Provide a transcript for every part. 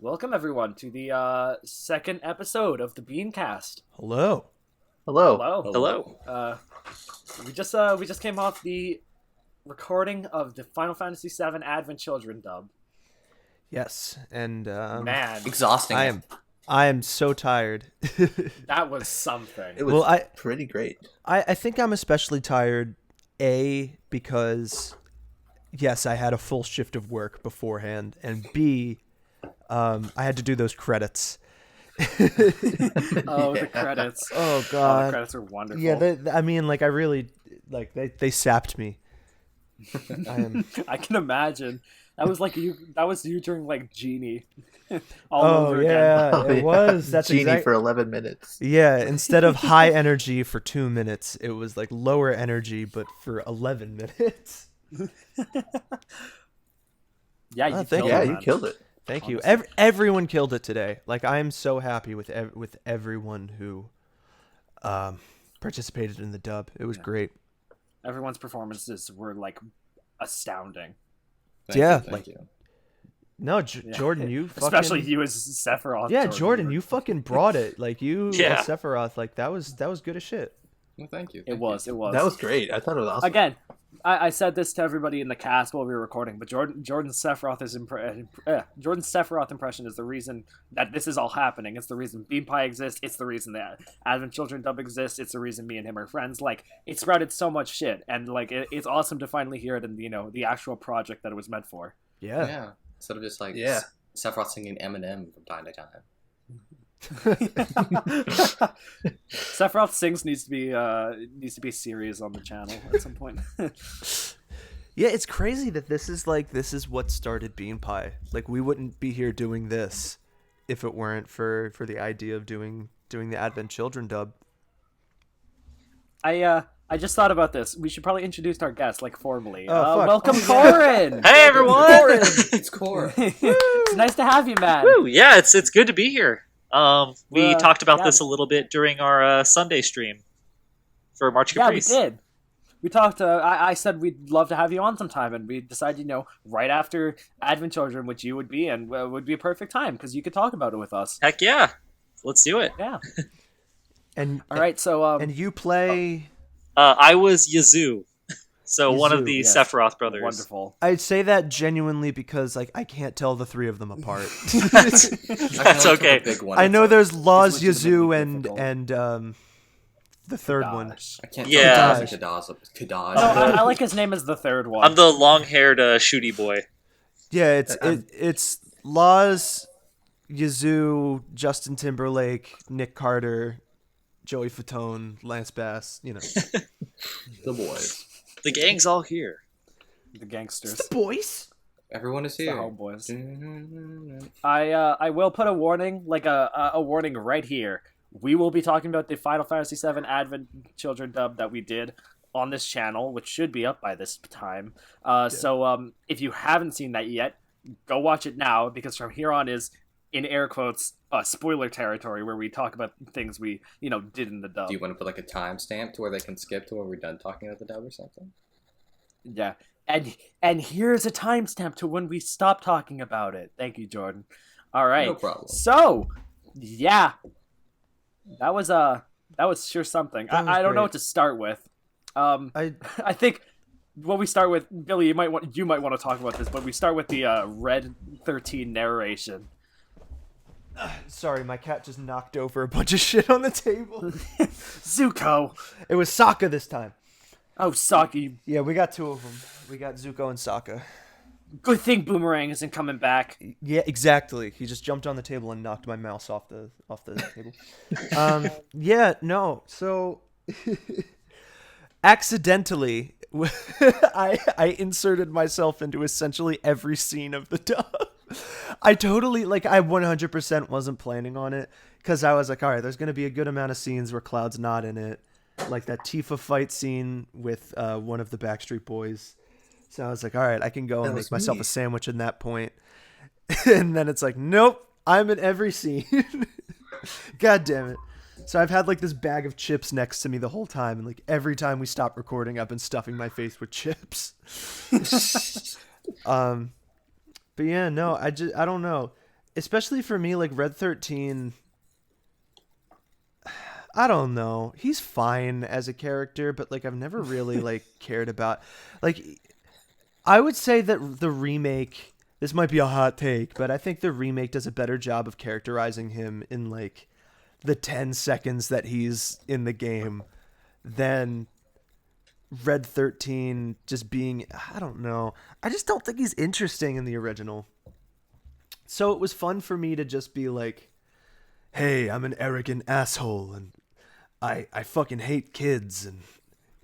Welcome everyone to the second episode of the BeanCast. Hello. Hello. Hello. We just came off the recording of the Final Fantasy VII Advent Children dub. Yes, and Man, Exhausting. I am so tired. that was something. It was pretty great. I think I'm especially tired, A, because yes, I had a full shift of work beforehand, and B, I had to do those credits. The credits. Oh God, the credits are wonderful. Yeah, I mean, like I really, they sapped me. I can imagine. That was like you. That was you during like Genie. Over again. It was. That's Genie for 11 minutes. Yeah, instead of high energy for 2 minutes, it was like lower energy, but for 11 minutes. Yeah, You killed it. Thank you. Everyone killed it today. Like I am so happy with everyone who participated in the dub. It was great. Everyone's performances were like astounding. Thank you. No, Jordan, you fucking... especially you as Sephiroth. Yeah, Jordan, you fucking brought it. Like you, as Sephiroth, like that was good as shit. Well, thank you. It was. That was great. I thought it was awesome. Again, I said this to everybody in the cast while we were recording, but Jordan's Sephiroth impression is the reason that this is all happening. It's the reason Bean Pie exists. It's the reason that Advent Children dub exists. It's the reason me and him are friends. Like, it sprouted so much shit, and like it's awesome to finally hear it in the actual project that it was meant for. Yeah. Instead of just like Sephiroth singing Eminem from time to time. Sephiroth Sings needs to be a series on the channel at some point. Yeah, it's crazy that this is what started Bean Pie. Like we wouldn't be here doing this if it weren't for the idea of doing the Advent Children dub. I just thought about this. We should probably introduce our guest, like, formally. Welcome, Corrin! Hey, everyone! It's Corrin. It's nice to have you, man. Woo, yeah, it's good to be here. We talked about this a little bit during our Sunday stream for March Caprice. Yeah, we did. We talked, I said we'd love to have you on sometime, and we decided, right after Advent Children, which you would be, and would be a perfect time, because you could talk about it with us. Heck yeah. Let's do it. Yeah. And all right, so... and you play... I was Yazoo. So Yazoo, one of the yes. Sephiroth brothers. Wonderful. I'd say that genuinely because like I can't tell the three of them apart. That's okay. I know there's Laws Yazoo and the third one. I can't tell Kadaj. No, I like his name as the third one. I'm the long-haired shooty boy. Yeah, it's Laws, Yazoo, Justin Timberlake, Nick Carter, Joey Fatone, Lance Bass, The boys. The gang's all here. The gangsters. It's the boys. Everyone is here. The homeboys. I will put a warning, like a warning right here. We will be talking about the Final Fantasy VII Advent Children dub that we did on this channel, which should be up by this time. So if you haven't seen that yet, go watch it now, because from here on is, in air quotes, spoiler territory where we talk about things we, did in the dub. Do you want to put like a timestamp to where they can skip to when we're done talking about the dub or something? Yeah. And here's a timestamp to when we stop talking about it. Thank you, Jordan. All right. No problem. So, yeah. That was sure something. I don't know what to start with. I think what we start with, Billy, you might want to talk about this, but we start with the Red 13 narration. Sorry, my cat just knocked over a bunch of shit on the table. Zuko. It was Sokka this time. Oh, Saki. Yeah, we got two of them. We got Zuko and Sokka. Good thing Boomerang isn't coming back. Yeah, exactly. He just jumped on the table and knocked my mouse off the table. Yeah, no. So accidentally I inserted myself into essentially every scene of the dub. I 100% wasn't planning on it, because I was like, all right, there's going to be a good amount of scenes where Cloud's not in it. Like that Tifa fight scene with one of the Backstreet Boys. So I was like, all right, I can go and make myself a sandwich in that point. And then it's like, nope, I'm in every scene. God damn it. So I've had like this bag of chips next to me the whole time. And like every time we stop recording, I've been stuffing my face with chips. But yeah, no, I don't know. especially for me, like Red 13. I don't know. He's fine as a character, but like I've never really like cared about. Like, I would say that the remake. This might be a hot take, but I think the remake does a better job of characterizing him in like the 10 seconds that he's in the game than Red 13 just being, I don't know. I just don't think he's interesting in the original. So it was fun for me to just be like, hey, I'm an arrogant asshole and I fucking hate kids and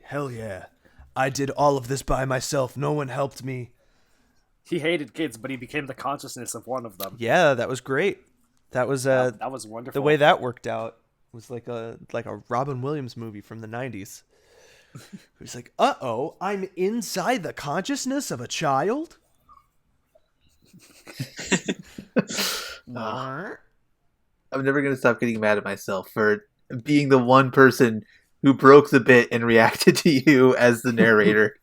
hell yeah. I did all of this by myself. No one helped me. He hated kids, but he became the consciousness of one of them. Yeah, that was great. That was that was wonderful. The way that worked out was like a Robin Williams movie from the 90s. He's like, "Uh-oh, I'm inside the consciousness of a child?" I'm never going to stop getting mad at myself for being the one person who broke the bit and reacted to you as the narrator.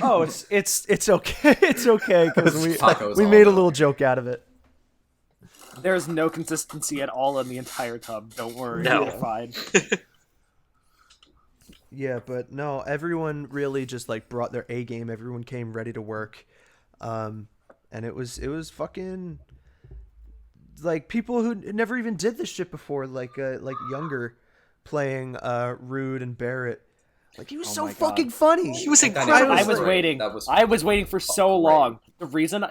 Oh, it's okay. It's okay because we all made a about little it. joke out of it. There's no consistency at all in the entire tub. Don't worry, No. you're fine. Yeah, but no, everyone really just like brought their A game. Everyone came ready to work, and it was fucking like people who never even did this shit before, like younger, playing Rude and Barrett. Like he was so my God. fucking funny. He was That incredible. dynamic I was great. waiting. That was I was waiting for so great. long. The reason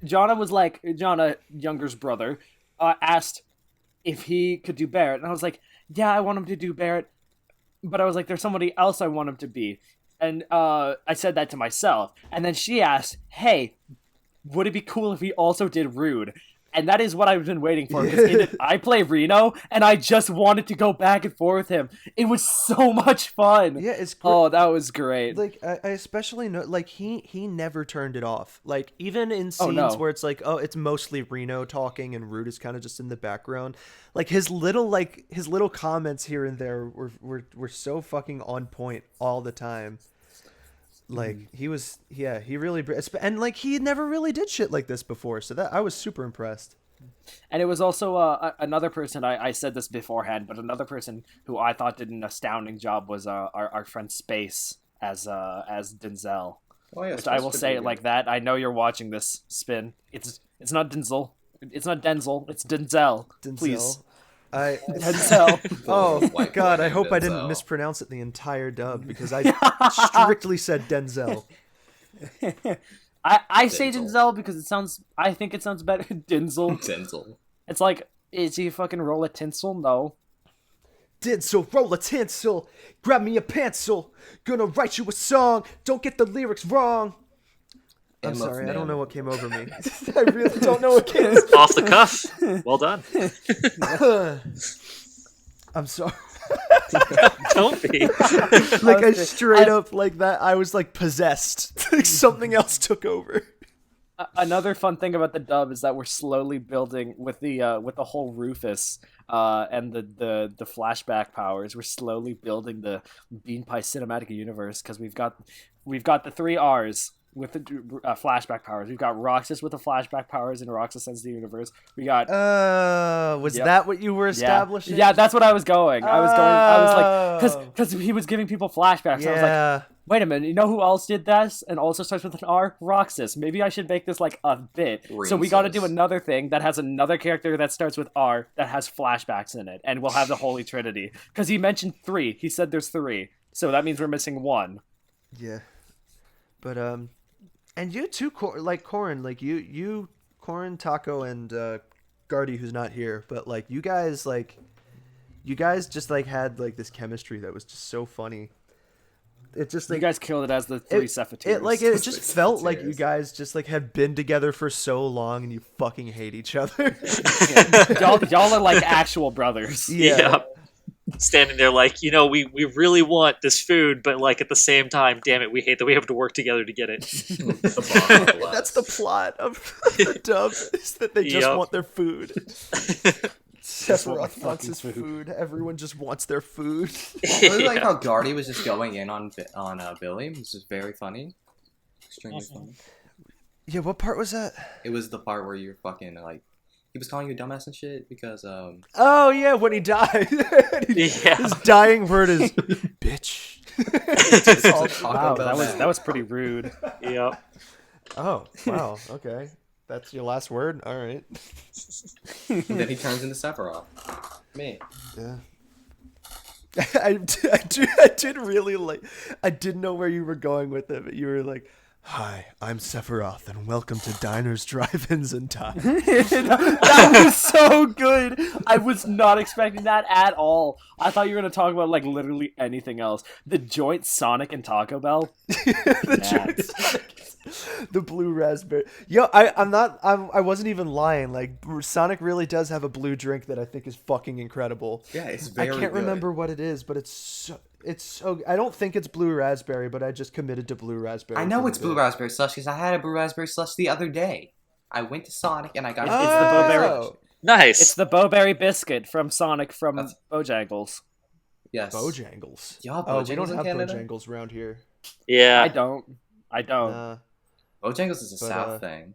Jonna was like, Jonna, Younger's brother, asked if he could do Barrett, and I was like, yeah, I want him to do Barrett, but I was like, there's somebody else I want him to be, and I said that to myself, and then she asked, hey, would it be cool if he also did Rude? And that is what I've been waiting for. Because I play Reno, and I just wanted to go back and forth with him. It was so much fun. Yeah, it's great. Oh, that was great. Like I especially know, like he never turned it off. Like even in scenes no. where it's like, oh, it's mostly Reno talking and Rude is kind of just in the background. Like his little comments here and there were so fucking on point all the time. Like he was, yeah, he really, and like he never really did shit like this before. So that I was super impressed. And it was also another person, I said this beforehand, but another person who I thought did an astounding job was our friend Space as Denzel. Oh, yeah, Which I will supposed to say be it like that. I know you're watching this, Spin. It's not Denzel. It's not Denzel. It's Denzel. Please. Denzel. Oh White God! boy I hope I didn't Denzel. mispronounce it the entire dub because I strictly said Denzel. I say Denzel. Denzel because I think it sounds better. Denzel. Denzel. It's like, is he fucking roll a tinsel? No. Denzel, roll a tinsel, grab me a pencil, gonna write you a song. Don't get the lyrics wrong. I'm And sorry, I Love don't know Man. what came over me. I really don't know what came. Off the cuff. Well done. I'm sorry. Don't be. Like I straight up like that. I was like possessed. Like something else took over. Another fun thing about the dub is that we're slowly building with the whole Rufus and the flashback powers. We're slowly building the Bean Pie cinematic universe because we've got the 3 R's with the flashback powers. We've got Roxas with the flashback powers and Roxas Ends the Universe. We got Was that what you were establishing? Yeah, that's what I was going. I was like, because he was giving people flashbacks. Yeah. I was like, wait a minute, you know who else did this and also starts with an R? Roxas. Maybe I should make this like a bit. So we got to do Reese's. another thing that has another character that starts with R that has flashbacks in it, and we'll have the Holy Trinity. Because he mentioned 3. He said there's 3. So that means we're missing 1. Yeah. But and you too, like Corrin, like you, Corrin, Taco, and Guardy, who's not here, but like you guys just like had like this chemistry that was just so funny. It just like You guys killed it as the 3 Cephatiers. it just Three felt like you Cephatiers. guys just like had been together for so long and you fucking hate each other. y'all are like actual brothers. Yeah. Standing there like, we really want this food, but like at the same time, damn it, we hate that we have to work together to get it. The bar of That's the plot of the dub, is that they just Yep. want their food. Just want my Sephiroth wants his fucking food. Everyone just wants their food. I really like how Guardy was just going in on Billy. This is very funny. Extremely funny. Yeah, what part was that? It was the part where you're fucking like, he was calling you a dumbass and shit because Oh yeah, when he died. Yeah. His dying word is bitch. Wow, that was pretty rude. Yep. Oh wow, okay. That's your last word? Alright. and then he turns into Sephiroth. Me. Yeah. I did really like. I didn't know where you were going with it, but you were like, "Hi, I'm Sephiroth, and welcome to Diners, Drive-ins, and Time." That was so good. I was not expecting that at all. I thought you were going to talk about like literally anything else. The joint Sonic and Taco Bell. The blue raspberry. Yo, I wasn't even lying. Like Sonic really does have a blue drink that I think is fucking incredible. Yeah, it's very I can't good. remember what it is, but it's so. I don't think it's blue raspberry, but I just committed to blue raspberry. I know it's blue raspberry slush because I had a blue raspberry slush the other day. I went to Sonic and I got It's the Bowberry. Nice. It's the Bowberry biscuit from Sonic from Bojangles. Yes. Bojangles. Yeah, Oh, we Bojangles don't in have Canada? Bojangles around here. Yeah. I don't. Bojangles is a But, South thing.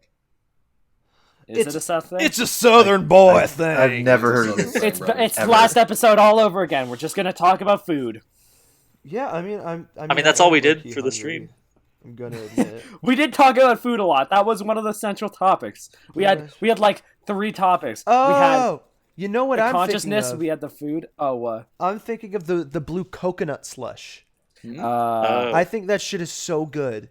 Is it a South thing? It's a Southern boy thing. I've never heard of this. It's ever. last episode all over again. We're just gonna talk about food. Yeah, I mean, I mean, that's all we did for the stream. I'm gonna admit. We did talk about food a lot. That was one of the central topics. We had like 3 topics. We had Oh, you know what the I'm consciousness. thinking of? We had the food. I'm thinking of the blue coconut slush. Oh. I think that shit is so good.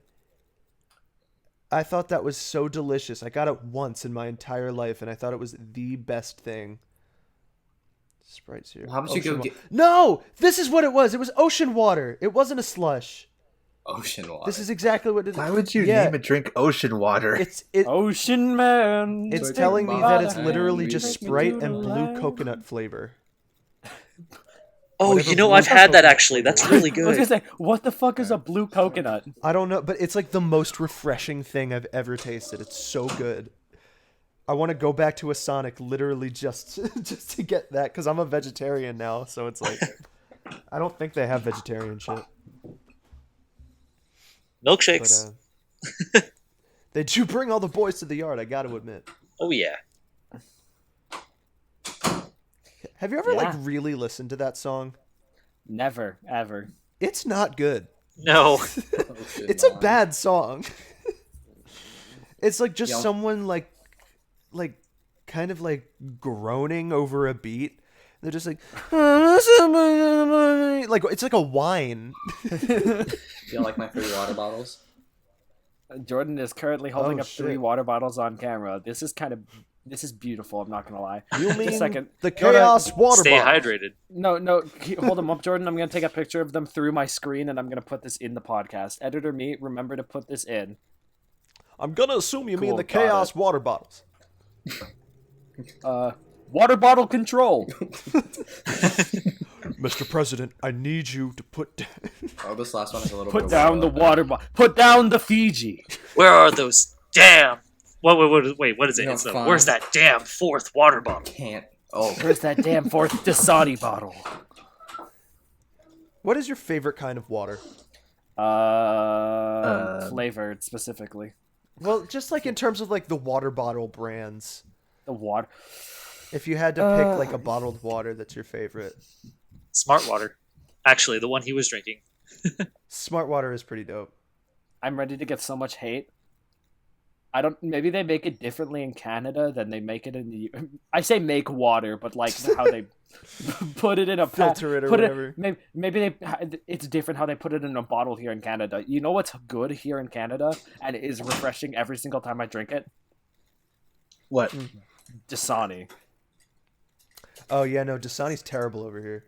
I thought that was so delicious. I got it once in my entire life, and I thought it was the best thing. Sprite's here. Well, how about you go get No! This is what it was. It was ocean water. It wasn't a slush. ocean water? This is exactly what it is. Why would you Yeah. name a drink ocean water? Ocean Man. It's Take telling me my that it's hand, literally we just take you Sprite to and blue life. coconut flavor. Oh, Whatever you know, blue I've had that coconut actually. flavor That's is. really I was good. gonna say, what the fuck is a blue coconut? I don't know, but it's like the most refreshing thing I've ever tasted. It's so good. I want to go back to a Sonic literally just just to get that because I'm a vegetarian now. So it's like I don't think they have vegetarian shit. Milkshakes. But they do bring all the boys to the yard. I got to admit. Oh yeah. Have you ever Yeah. like really listened to that song? Never, ever. It's not good. No. Ocean It's a water. bad song. It's like just Yo. someone like kind of like groaning over a beat. They're just like it's like a whine. You like my 3 water bottles? Jordan is currently holding Oh, up 3 shit. water bottles on camera. This is beautiful. I'm not gonna lie. You Just mean a second. the No, no, chaos water Stay bottle? hydrated. No, hold them up, Jordan. I'm gonna take a picture of them through my screen, and I'm gonna put this in the podcast. Editor me, remember to put this in. I'm gonna assume you mean Cool, the got chaos it. water bottles. Water bottle control. Mr. President, I need you to put Oh, this last one is a little Put bit down the water bottle. Put down the Fiji. Where are those damn? Wait, what is it? You know, It's the, fine. where's that damn 4th water bottle? Can't. Oh, Where's that damn 4th Dasani bottle? What is your favorite kind of water? Flavored specifically. Well, just like in terms of like the water bottle brands. The water. If you had to pick like a bottled water that's your favorite. Smart water. Actually, the one he was drinking. Smart water is pretty dope. I'm ready to get so much hate. I don't. Maybe they make it differently in Canada than they make it in the. I say make water, but like how they put it in a Filter it or put whatever. Maybe they. It's different how they put it in a bottle here in Canada. You know what's good here in Canada and it is refreshing every single time I drink it? What? Dasani. Oh yeah, no, Dasani's terrible over here.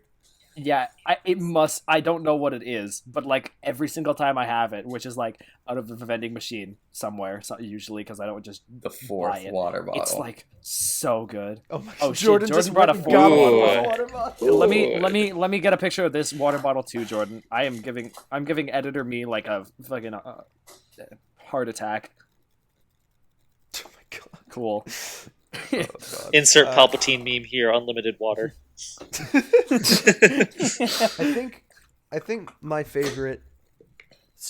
Yeah, it must. I don't know what it is, but like every single time I have it, which is like out of the vending machine somewhere, so usually because I don't just the buy 4th it. water bottle. It's like so good. Oh my Oh, shit, Jordan Jordan just brought went a and got full one bottle. water bottle. Let me get a picture of this water bottle too, Jordan. I'm giving editor me like a fucking heart attack. Oh my god. Cool. Insert Palpatine meme here. Unlimited water. I think my favorite.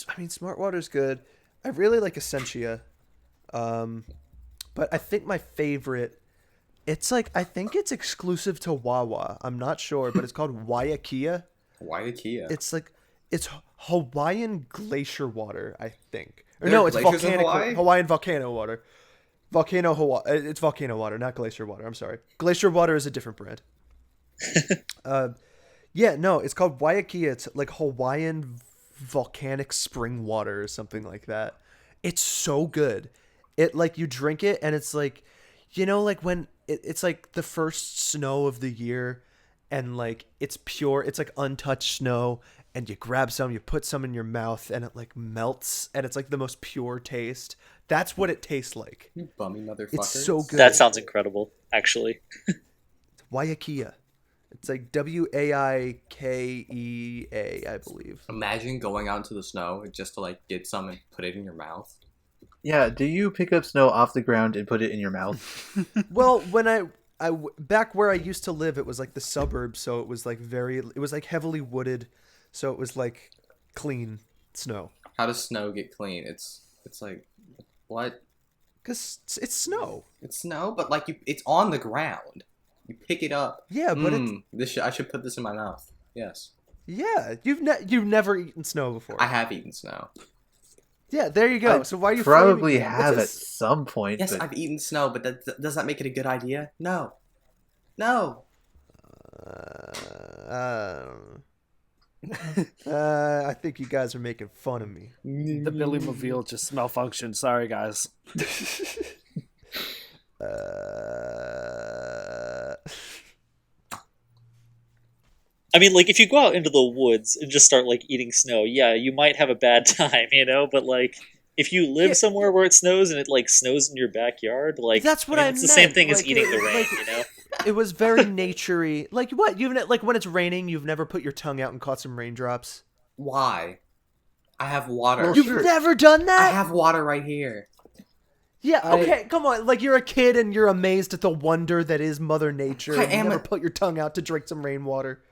I mean, Smart Water's good. I really like Essentia. But I think my favorite, it's like, I think it's exclusive to Wawa. I'm not sure, but it's called Waiakia. Waiakia. It's like, it's Hawaiian glacier water, I think. Or There no, are it's glaciers in volcanic Hawaii? Hawaiian volcano water. It's volcano water, not glacier water. I'm sorry. Glacier water is a different brand. Yeah, no, it's called Waiakia. It's like Hawaiian volcanic spring water or something like that. It's so good. It like you drink it and it's like, like when it's like the first snow of the year and like it's pure, it's like untouched snow and you grab some, you put some in your mouth and it like melts and it's like the most pure taste. That's what it tastes like. You bummy motherfuckers. It's so good. That sounds incredible, actually. Waiakia. It's like Waikea, I believe. Imagine going out into the snow just to like get some and put it in your mouth. Yeah, do you pick up snow off the ground and put it in your mouth? Well, when I back where I used to live, it was like the suburbs, so it was like it was like heavily wooded, so it was like clean snow. How does snow get clean? It's like what? Because it's snow. It's snow, but like it's on the ground. You pick it up. Yeah, but I should put this in my mouth. Yes. Yeah, you've never eaten snow before. I have eaten snow. Yeah, there you go. I So why are you probably framing it? have It's at some point. Yes, but I've eaten snow, but does that make it a good idea? No. No. I think you guys are making fun of me. The Billy Mobile just malfunctioned. Sorry, guys. I mean, like, if you go out into the woods and just start, like, eating snow, yeah, you might have a bad time, But, like, if you live somewhere where it snows and it, like, snows in your backyard, like... That's what I It's the meant. same thing as Like, eating the rain, It was very naturey. Like, what? Like, when it's raining, you've never put your tongue out and caught some raindrops? Why? I have water. Well, You've never done I that? have water right here. Yeah, okay, come on. Like, you're a kid and you're amazed at the wonder that is Mother Nature. I And you am never a- put your tongue out to drink some rainwater.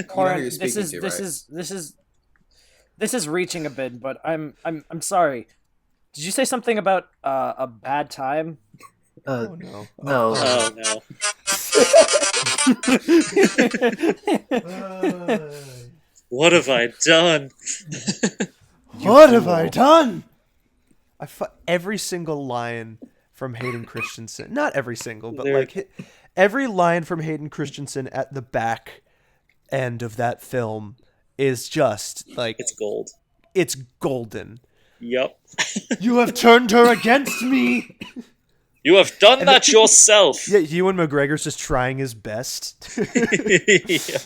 Corrin, you're this speaking is to, this is reaching a bit, but I'm sorry. Did you say something about a bad time? Oh, no. No. Oh, no. What have I done? What have I done? Every single line from Hayden Christensen. Not every single, but like every line from Hayden Christensen at the back end of that film is just like It's gold. it's golden. Yep. You have turned her against me. You have done that yourself. Yeah, Ewan McGregor's just trying his best. Yeah.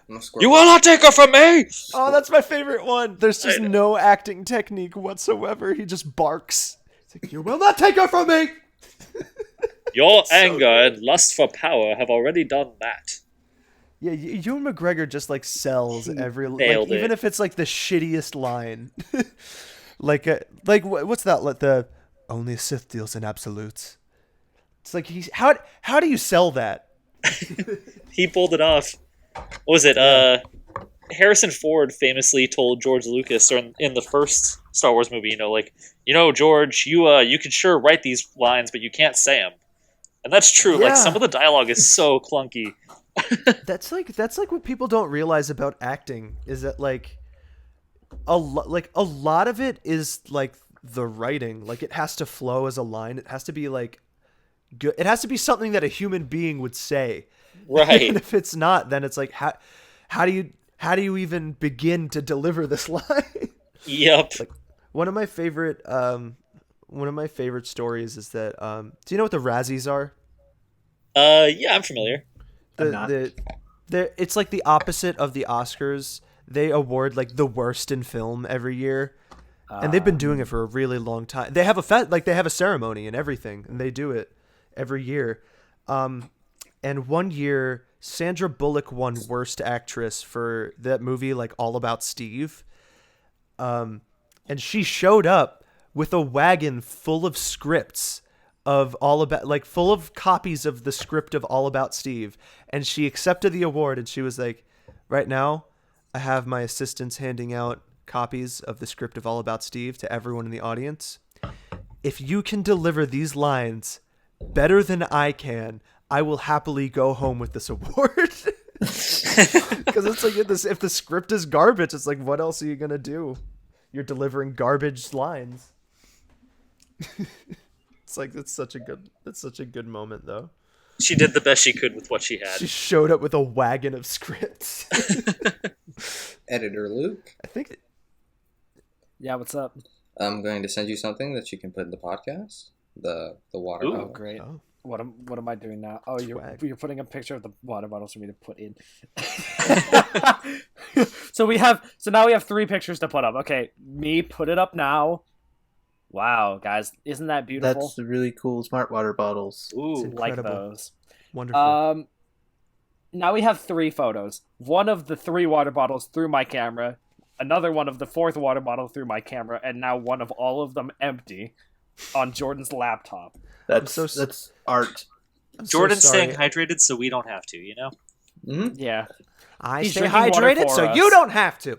I'm a squirrel. You will not take her from me! Oh, that's my favorite one. There's just no acting technique whatsoever. He just barks. It's like, you will not take her from me. Your anger and lust for power have already done that. Yeah, Ewan McGregor just like sells every nailed even it. if it's like the shittiest line. like what's that? Like the only a Sith deals in absolutes. It's like how do you sell that? He pulled it off. What was it? Harrison Ford famously told George Lucas, or in the first Star Wars movie, George, you can sure write these lines, but you can't say them. And that's true. Yeah. Like, some of the dialogue is so clunky. That's like what people don't realize about acting is that like a lot of it is like the writing. Like, it has to flow as a line. It has to be like good. It has to be something that a human being would say. Right. And if it's not, then it's like how do you even begin to deliver this line? Yep. Like, one of my favorite stories is that do you know what the Razzies are? Yeah, I'm familiar. It's like the opposite of the Oscars. They award like the worst in film every year. And they've been doing it for a really long time. They have they have a ceremony and everything, and they do it every year. And one year, Sandra Bullock won Worst Actress for that movie, like All About Steve. And she showed up with a wagon full of scripts of full of copies of the script of All About Steve. And she accepted the award, and she was like, right now, I have my assistants handing out copies of the script of All About Steve to everyone in the audience. if you can deliver these lines better than I can, I will happily go home with this award. Because it's like if the script is garbage, it's like, what else are you gonna do? You're delivering garbage lines. It's like that's such a good moment though. She did the best she could with what she had. She showed up with a wagon of scripts. Editor Luke, I think. Yeah, what's up? I'm going to send you something that you can put in the podcast. The water Ooh. Oh, bottle. great. Oh. What am I doing now? Oh, Swag. you're putting a picture of the water bottles for me to put in. So now we have 3 pictures to put up. Okay, me put it up now. Wow, guys, isn't that beautiful? That's really cool smart water bottles. Ooh. Like incredible. those. Wonderful. Now we have 3 photos. One of the 3 water bottles through my camera, another one of the 4th water bottle through my camera, and now one of all of them empty on Jordan's laptop. That's so that's art. I'm so Jordan's sorry. staying hydrated, so we don't have to, you know? Mm-hmm. Yeah. I He's stay drinking water hydrated, for so us. you don't have to.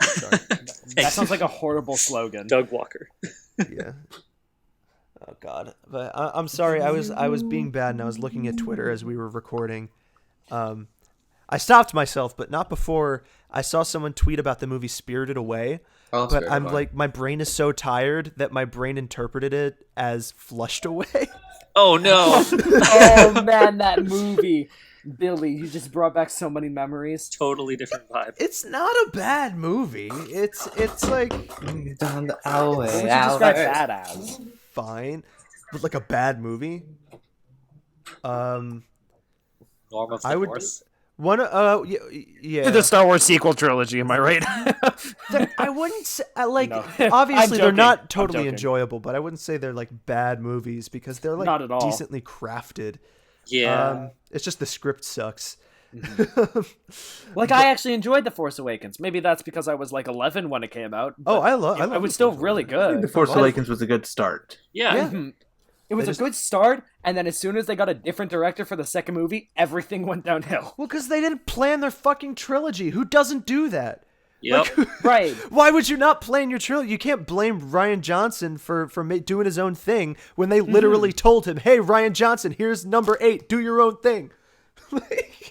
Sorry. That sounds like a horrible slogan. Doug Walker. Yeah. Oh God. But I'm sorry. I was being bad, and I was looking at Twitter as we were recording. I stopped myself, but not before I saw someone tweet about the movie Spirited Away. Oh, that's But very I'm fun. like, my brain is so tired that my brain interpreted it as flushed away. Oh, no. Oh man, that movie. Billy, you just brought back so many memories. Totally different vibe. It's not a bad movie. It's like Down the alley. What would you describe that as? fine, but like a bad movie. Norm of the I would- North. One yeah. The Star Wars sequel trilogy, am I right? I wouldn't say like No. obviously I'm they're joking. not I'm totally joking. enjoyable, but I wouldn't say they're like bad movies because they're like Not at all. decently crafted. Yeah. It's just the script sucks. Like, I actually enjoyed The Force Awakens. Maybe that's because I was like 11 when it came out. Oh, but I love. it was still really good. The Force It was. Awakens was a good start. Yeah. Mhm. It was They a good start, and then as soon as they got a different director for the second movie, everything went downhill. Well, because they didn't plan their fucking trilogy. Who doesn't do that? Yep. Like, Right. why would you not plan your trilogy? You can't blame Ryan Johnson for doing his own thing when they literally told him, "Hey, Ryan Johnson, here's number 8. Do your own thing."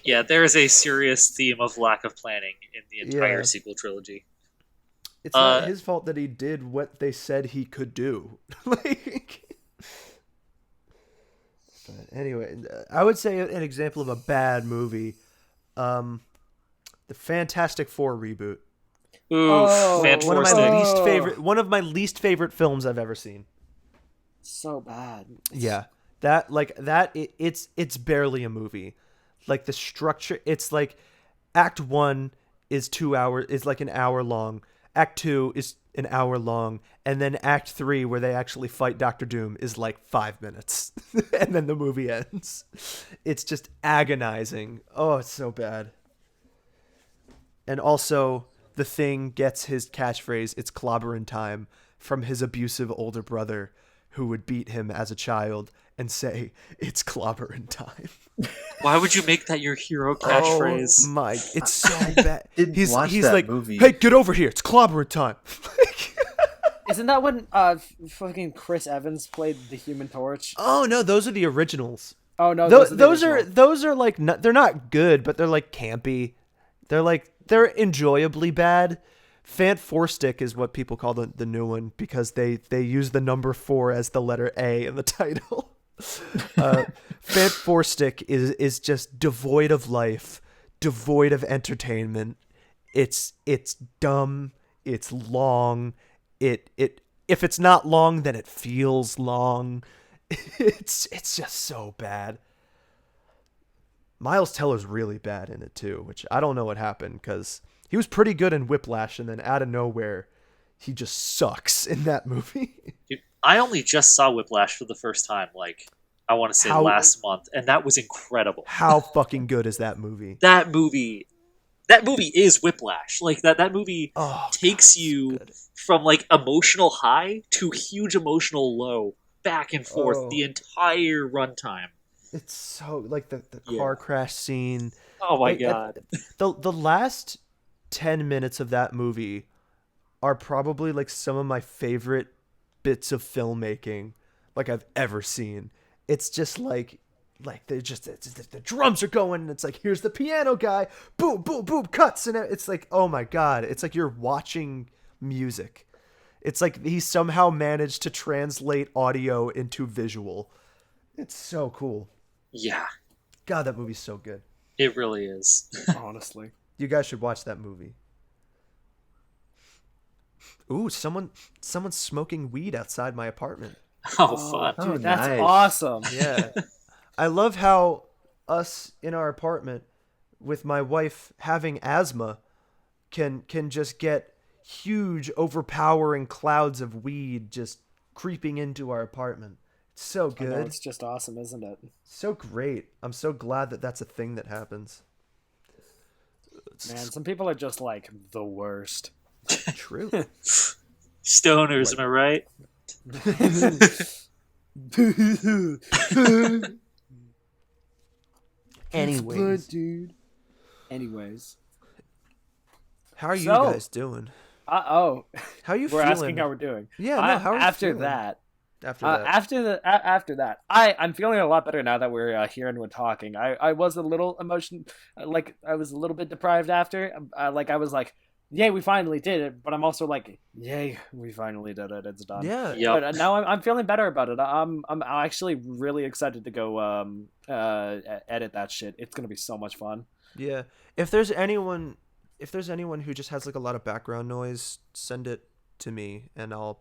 Yeah, there is a serious theme of lack of planning in the entire Yeah. sequel trilogy. It's not his fault that he did what they said he could do. Like, but anyway, I would say an example of a bad movie, the Fantastic Four reboot. Ooh, Oh, One of my Fantastic. one of my least favorite films I've ever seen. So bad. Yeah, it's barely a movie. Like the structure, it's like Act 1 is 2 hours, is like an hour long. Act 2 is an hour long, and then Act 3, where they actually fight Doctor Doom, is like 5 minutes, and then the movie ends. It's just agonizing. Oh, it's so bad. And also, the Thing gets his catchphrase, "It's clobberin' time," from his abusive older brother, who would beat him as a child and say, "It's clobberin' time." Why would you make that your hero catchphrase? Oh my, it's so bad. Didn't watch he's that like, movie. "Hey, get over here! It's clobberin' time." Isn't that when fucking Chris Evans played the Human Torch? Oh no, those are the originals. Oh no, Those, are the those are original. those are like they're not good, but they're like campy. They're enjoyably bad. Fant Four Stick is what people call the new one because they use the number 4 as the letter A in the title. Fant Four Stick is just devoid of life, devoid of entertainment. It's dumb. It's long. It if it's not long, then it feels long. It's just so bad. Miles Teller's really bad in it too, which I don't know what happened because he was pretty good in Whiplash, and then out of nowhere, he just sucks in that movie. Dude, I only just saw Whiplash for the first time, like, I want to say last month, and that was incredible. How fucking good is that movie? That movie is Whiplash. Like, that movie Oh, takes God, you so good. from, like, emotional high to huge emotional low, back and forth Oh. the entire runtime. It's so like the Yeah. car crash scene. Oh my Like, god. The last 10 minutes of that movie are probably like some of my favorite bits of filmmaking like I've ever seen. It's just like they're just the drums are going and it's like, here's the piano guy, boom boom boom, cuts, and it's like, oh my god, it's like you're watching music. It's like he somehow managed to translate audio into visual. It's so cool. Yeah, God, that movie's so good. it really is. Honestly. You guys should watch that movie. Ooh, someone's smoking weed outside my apartment. Oh, fun. Dude, Oh, that's nice. awesome. Yeah. I love how us in our apartment with my wife having asthma can just get huge overpowering clouds of weed just creeping into our apartment. It's so I know, good. it's just awesome, isn't it? So great. I'm so glad that that's a thing that happens. Man, some people are just like the worst. True. Stoners, am I right? Anyways, dude. Anyways. how are you So- guys doing? Oh, How are you we're feeling? asking how we're doing. Yeah, no, how are you after feeling? that, After that. after that, I'm feeling a lot better now that we're here and we're talking. I was a little like I was a little bit deprived after. Like I was like, yay, we finally did it. But I'm also like, yay, we finally did it. It's done. Yeah. Yep. But now I'm feeling better about it. I'm actually really excited to go edit that shit. It's gonna be so much fun. Yeah. If there's anyone who just has like a lot of background noise, send it to me and I'll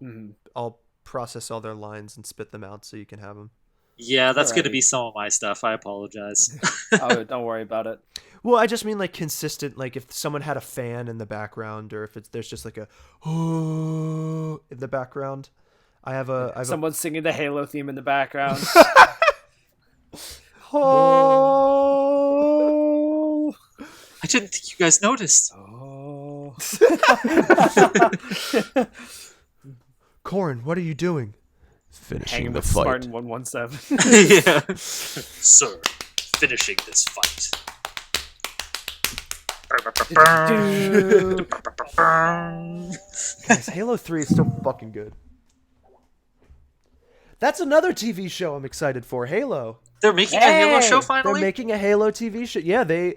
process all their lines and spit them out so you can have them. Yeah, that's going to Alrighty. be some of my stuff. I apologize. Oh, don't worry about it. Well, I just mean like consistent, like if someone had a fan in the background or if there's just like a in the background. I have a Someone's singing the Halo theme in the background. oh. I didn't think you guys noticed. Oh. Corrin, what are you doing? Finishing Hanging the with fight. Spartan 117. Yeah. Sir, finishing this fight. Guys, Halo 3 is still fucking good. That's another TV show I'm excited for. Halo. They're making a Halo Hey! show finally? They're making a Halo TV show. Yeah, they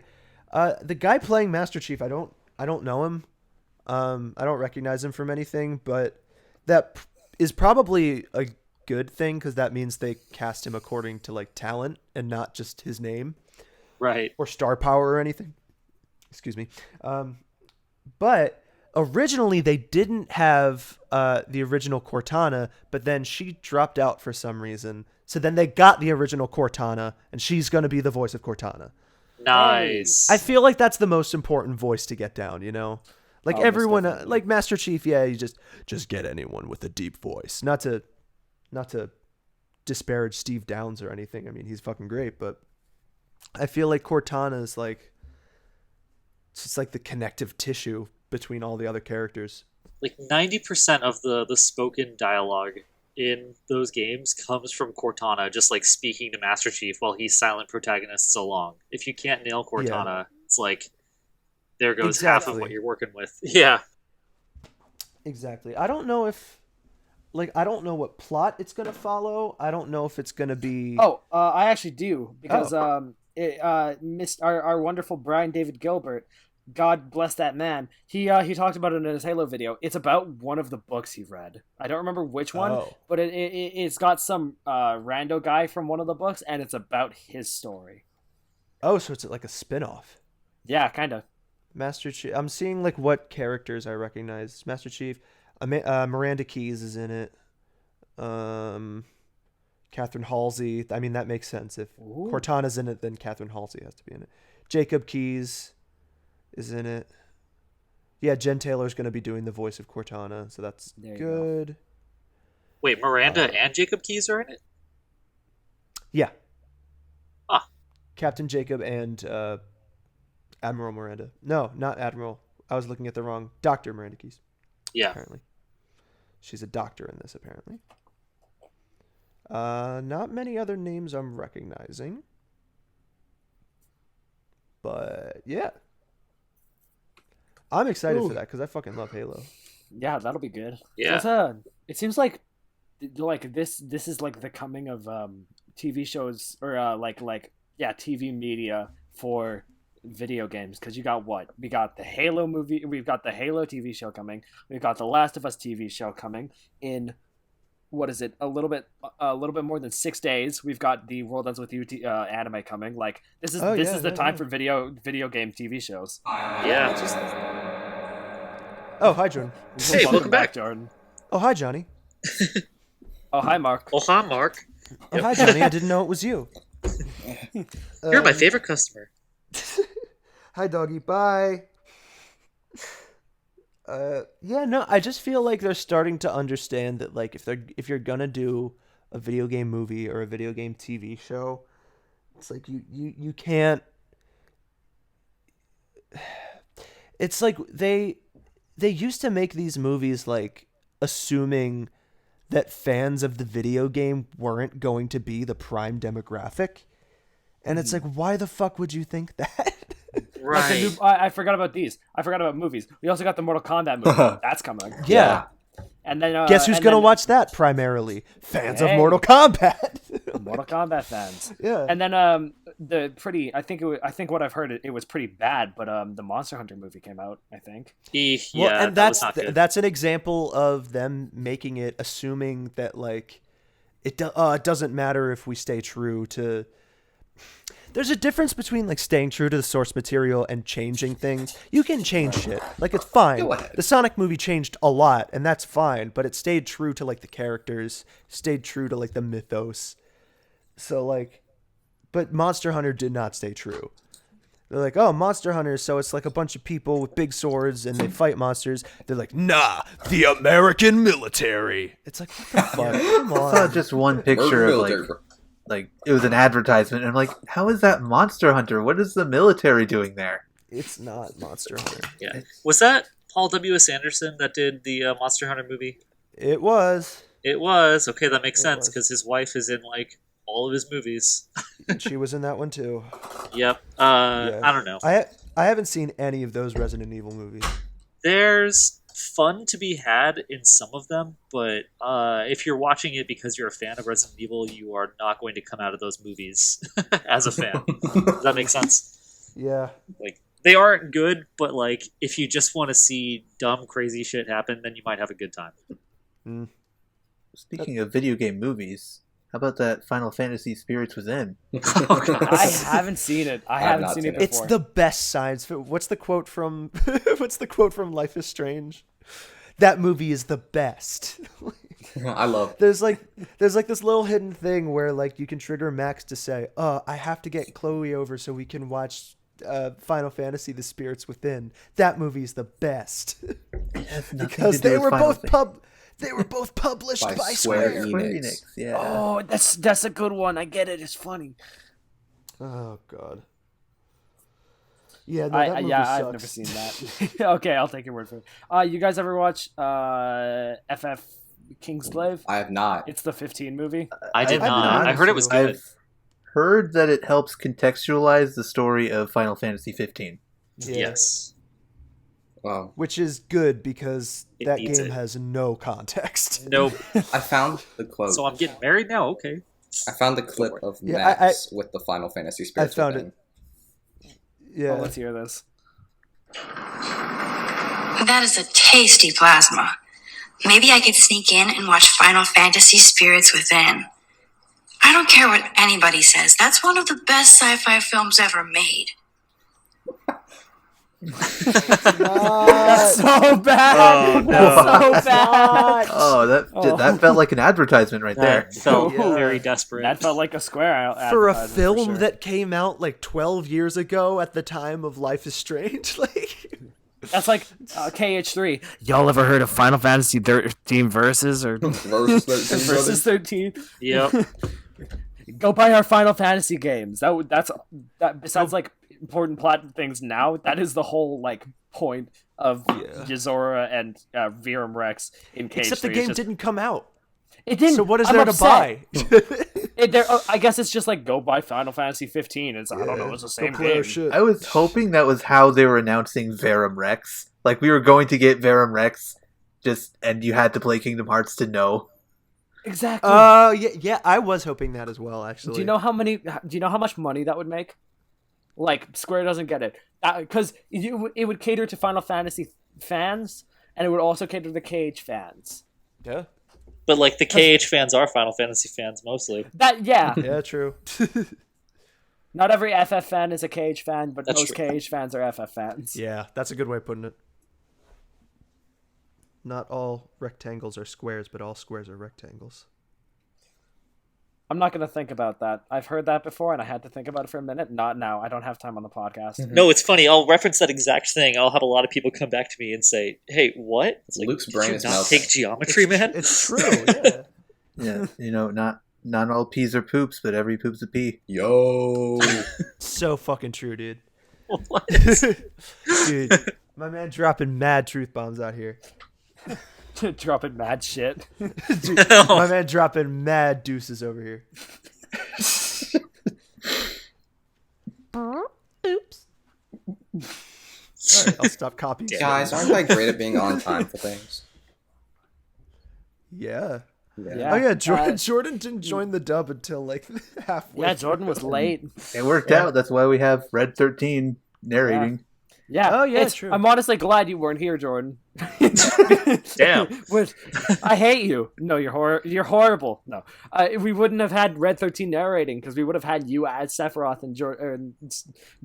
the guy playing Master Chief, I don't know him. I don't recognize him from anything, but that is probably a good thing because that means they cast him according to like talent and not just his name Right. or star power or anything. Excuse me. But originally they didn't have the original Cortana, but then she dropped out for some reason. So then they got the original Cortana, and she's going to be the voice of Cortana. Nice. I feel like that's the most important voice to get down, you know? Like Oh, most everyone, definitely. like Master Chief, yeah, you just get anyone with a deep voice. Not to disparage Steve Downs or anything. I mean, he's fucking great, but I feel like Cortana is like, it's just like the connective tissue between all the other characters. Like 90% of the spoken dialogue in those games comes from Cortana, just like speaking to Master Chief while he's silent protagonists along. If you can't nail Cortana, it's like there goes half of Exactly. what you're working with. Yeah. Exactly. I don't know if, like, I don't know what plot it's gonna follow. I don't know if it's gonna be. Oh, I actually do because missed our wonderful Brian David Gilbert. God bless that man. He talked about it in his Halo video. It's about one of the books he read. I don't remember which one, Oh. but it's got some rando guy from one of the books, and it's about his story. Oh, so it's like a spin-off. Yeah, kind of. Master Chief. I'm seeing like what characters I recognize. Master Chief. Miranda Keyes is in it. Catherine Halsey. I mean, that makes sense. If Ooh. Cortana's in it, then Catherine Halsey has to be in it. Jacob Keyes is in it. Yeah, Jen Taylor's going to be doing the voice of Cortana, so that's There you good. Wait, Miranda and Jacob Keyes are in it? Yeah. Ah. Captain Jacob and Admiral Miranda. No, not Admiral. I was looking at the wrong. Dr. Miranda Keyes, Yeah. apparently. She's a doctor in this, apparently. Not many other names I'm recognizing. But, yeah. I'm excited Ooh. for that because I fucking love Halo. Yeah, that'll be good. Yeah. It seems like like this is like the coming of TV shows or TV media for video games, because you got what? We got the Halo movie, we've got the Halo TV show coming, we've got the Last of Us TV show coming in, what is it, a little bit more than 6 days. We've got the World Ends With You anime coming. Like this is the time for video game TV shows. Yeah. Oh, hi, Jordan. Hey, welcome back, Jordan. Oh, hi, Johnny. Oh, hi, Mark. Oh, hi, Mark. Oh, hi, Johnny. I didn't know it was you. You're my favorite customer. Hi, doggy. Bye. I just feel like they're starting to understand that, like, if you're gonna do a video game movie or a video game TV show, it's like you can't. It's like they used to make these movies like assuming that fans of the video game weren't going to be the prime demographic, and it's like, why the fuck would you think that? Right. I forgot about these. I forgot about movies. We also got the Mortal Kombat movie. That's coming. Yeah. And then Guess who's gonna watch that primarily? Fans of Hey. Mortal Kombat. Mortal Kombat fans. Yeah. And then I think what I've heard, it was pretty bad, but the Monster Hunter movie came out, I think. Well, and that was not good. that's an example of them making it, assuming that like it doesn't matter if we stay true to. There's a difference between like staying true to the source material and changing things. You can change shit, like it's fine. Go ahead. The Sonic movie changed a lot, and that's fine. But it stayed true to like the characters, stayed true to like the mythos. So like, but Monster Hunter did not stay true. They're like, oh, Monster Hunter, so it's like a bunch of people with big swords and they fight monsters. They're like, nah, the American military. It's like, what the fuck? Come I on. saw just one picture of Murder. like it was an advertisement, and I'm like, how is that Monster Hunter? What is the military doing there? It's not Monster Hunter. Yeah. Was that Paul W.S. Anderson that did the Monster Hunter movie? It was. It was. Okay, that makes It sense was. because his wife is in like all of his movies. And she was in that one too. Yep. Yeah. I don't know. I haven't seen any of those Resident Evil movies. There's fun to be had in some of them, but if you're watching it because you're a fan of Resident Evil, you are not going to come out of those movies as a fan. Does that make sense? Yeah. Like, they aren't good, but like if you just want to see dumb, crazy shit happen, then you might have a good time. Speaking of video game movies, how about that Final Fantasy Spirits Within? I haven't seen it. I haven't not seen seen it it. before. It's the best science. What's the quote from Life is Strange? That movie is the best. I love. There's like this little hidden thing where like you can trigger Max to say, I have to get Chloe over so we can watch Final Fantasy The Spirits Within. That movie's the best. Because they were both published by Square. Enix. Yeah. Oh, that's a good one. I get it. It's funny. Oh god. Yeah, no, that movie I've sucks. never seen that. Okay, I'll take your word for it. You guys ever watch FF Kingslave? I have not. It's the 15 movie. I did I've not. been I heard it was good. I've heard that it helps contextualize the story of Final Fantasy 15. Yeah. Yes. Wow. Which is good because It that needs game it. has no context. Nope. I found the quote. So I'm getting married now? Okay. I found the clip of Yeah, Max with the Final Fantasy Spirits found Within. it. Yeah. Oh, let's hear this. That is a tasty plasma. Maybe I could sneak in and watch Final Fantasy Spirits Within. I don't care what anybody says. That's one of the best sci-fi films ever made. That's so bad. Oh, no. That's so bad. Oh, that felt like an advertisement right there. That felt Yeah. very desperate. That felt like a Square For a advertisement, film sure. that came out like 12 years ago at the time of Life is Strange, like That's like KH3. Y'all ever heard of Final Fantasy 13 Versus or Versus 13, Versus 13? Yep. Go buy our Final Fantasy games. That besides like important plot things now, that is the whole like point of Yuzora and Virum Rex in KH3. except the game didn't come out. It didn't. So what is I'm there upset. to buy? I guess it's just like go buy Final Fantasy 15. It's I don't know. It's the same Go play our game. shit. I was hoping that was how they were announcing Verum Rex. Like we were going to get Verum Rex, and you had to play Kingdom Hearts to know. Exactly. Yeah, I was hoping that as well, actually. Do you know how much money that would make? Like, Square doesn't get it. Because it would cater to Final Fantasy fans, and it would also cater to KH fans. Yeah. But like the KH fans are Final Fantasy fans mostly. Yeah, true. Not every FF fan is a KH fan, but That's most true. KH fans are FF fans. Yeah, that's a good way of putting it. Not all rectangles are squares, but all squares are rectangles. I'm not going to think about that. I've heard that before, and I had to think about it for a minute. Not now. I don't have time on the podcast. No, it's funny. I'll reference that exact thing. I'll have a lot of people come back to me and say, "Hey, what?" It's like, Luke's did brain you is not melting. take geometry, man? It's true, yeah. Yeah, not all peas are poops, but every poop's a pea. Yo. So fucking true, dude. What? Dude, my man dropping mad truth bombs out here. Dropping mad shit. Dude, my man dropping mad deuces over here. Oops. Alright, I'll stop copying. Guys, aren't I great at being on time for things? Yeah. Yeah. Oh yeah, Jordan didn't join the dub until like halfway. Yeah, Jordan was late. It worked out. That's why we have Red 13 narrating. Yeah. Oh, yeah, true. I'm honestly glad you weren't here, Jordan. Damn. I hate you. No, you're horrible. No, we wouldn't have had Red 13 narrating because we would have had you as Sephiroth, and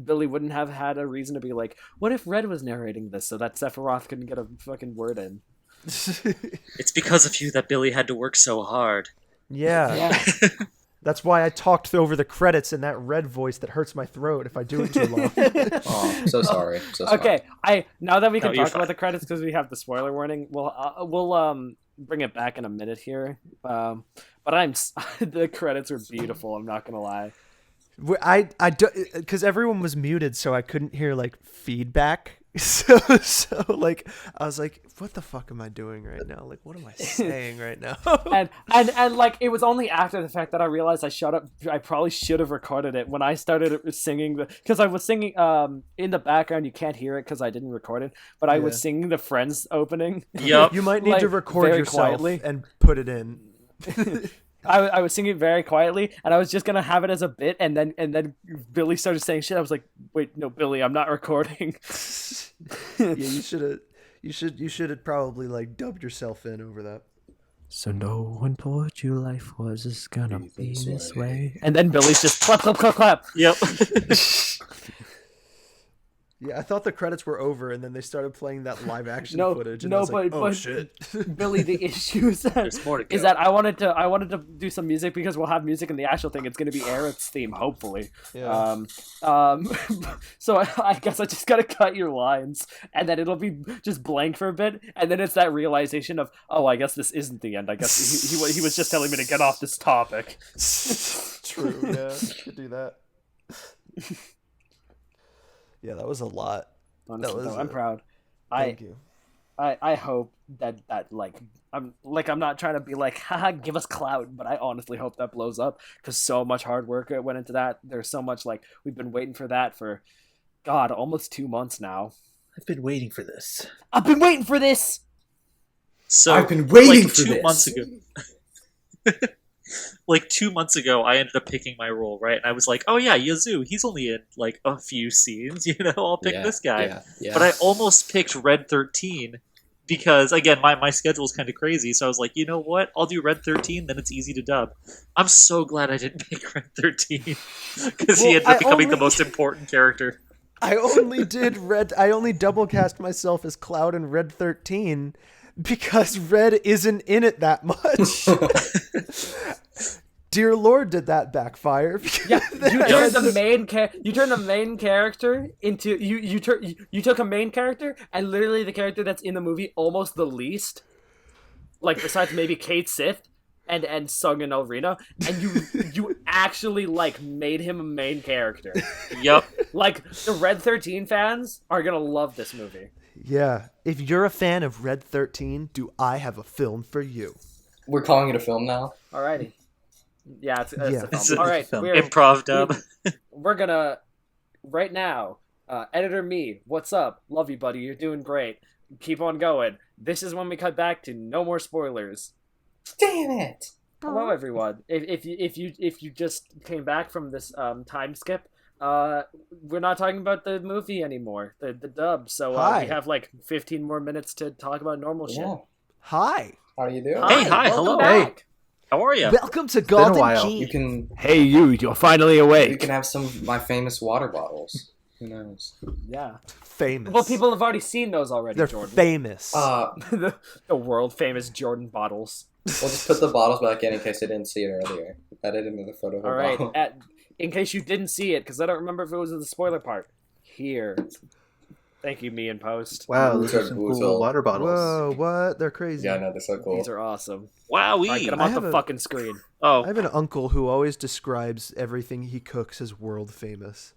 Billy wouldn't have had a reason to be like, what if Red was narrating this so that Sephiroth couldn't get a fucking word in? It's because of you that Billy had to work so hard. Yeah. That's why I talked over the credits in that red voice that hurts my throat if I do it too long. Oh, so sorry. So sorry. Okay, now that we can No, you're talk fine. about the credits because we have the spoiler warning, we'll bring it back in a minute here. But the credits are beautiful. I'm not gonna lie. I because everyone was muted, so I couldn't hear like feedback. So like I was like, what the fuck am I doing right now? Like, what am I saying right now? and like it was only after the fact that I realized I probably should have recorded it when I started singing because I was singing in the background. You can't hear it because I didn't record it, but I was singing the Friends opening. Yup. You might need Like, to record very yourself quietly. and put it in. I was singing very quietly, and I was just gonna have it as a bit, and then Billy started saying shit. I was like, "Wait, no, Billy, I'm not recording." Yeah, you should have probably like dubbed yourself in over that. So no one told you life was just gonna be this way. And then Billy's just clap, clap, clap, clap. Yep. Yeah, I thought the credits were over, and then they started playing that live action No, footage. And no, I was like, but- oh but- shit. Billy, the issue is There's more to go. that I wanted to do some music because we'll have music in the actual thing. It's going to be Aerith's theme, hopefully. Yeah. So I guess I just got to cut your lines, and then it'll be just blank for a bit, and then it's that realization of, oh, I guess this isn't the end. I guess he was just telling me to get off this topic. True. Yeah, could do that. Yeah, that was a lot. Honestly, was though, I'm it. proud. Thank you. I hope that I'm not trying to be like, haha, give us clout, but I honestly hope that blows up because so much hard work went into that. There's so much we've been waiting for that for, God, almost 2 months now. I've been waiting for this. I've been waiting for this. So I've been waiting for 2 this. months ago. Like 2 months ago, I ended up picking my role, right? And I was like, oh yeah, Yazoo, he's only in like a few scenes, I'll pick this guy. Yeah. But I almost picked Red 13 because, again, my schedule's kind of crazy. So I was like, you know what? I'll do Red 13, then it's easy to dub. I'm so glad I didn't pick Red 13 because he ended up becoming the most important character. I only double cast myself as Cloud in Red 13 because Red isn't in it that much. Dear Lord, did that backfire? Yeah, you turned the main character into you took a main character and literally the character that's in the movie almost the least, like besides maybe Kate Sith and Sung and Elrina, and you actually made him a main character. Yep. Like the Red 13 fans are gonna love this movie. Yeah. If you're a fan of Red 13, do I have a film for you? We're calling it a film now. Alrighty. Yeah, it's Yeah. a film. All right, Film. Improv dub. we're gonna right now. Editor me, what's up? Love you, buddy. You're doing great. Keep on going. This is when we cut back to no more spoilers. Damn it! Hello, everyone. If you just came back from this time skip, we're not talking about the movie anymore, the dub. So Hi. we have like 15 more minutes to talk about normal shit. Yeah. Hi. How are you doing? Hi, welcome hello. back. How are you? Welcome to been a Golden while. Key. You can Hey, you're finally you awake. can have some of my famous water bottles. Who knows? Yeah. Famous. Well, people have already seen those already, They're Jordan. famous. the world famous Jordan bottles. We'll just put the bottles back in case I didn't see it earlier. I did another photo of a All right. bottle. In case you didn't see it, because I don't remember if it was in the spoiler part. Here. Thank you, me in post. Wow, These those are are some boozled. cool water bottles. Whoa, what? They're crazy. Yeah, I know, they're so cool. These are awesome. Wowee. All right, get them I off have the a- fucking screen. Oh, I have an uncle who always describes everything he cooks as world famous.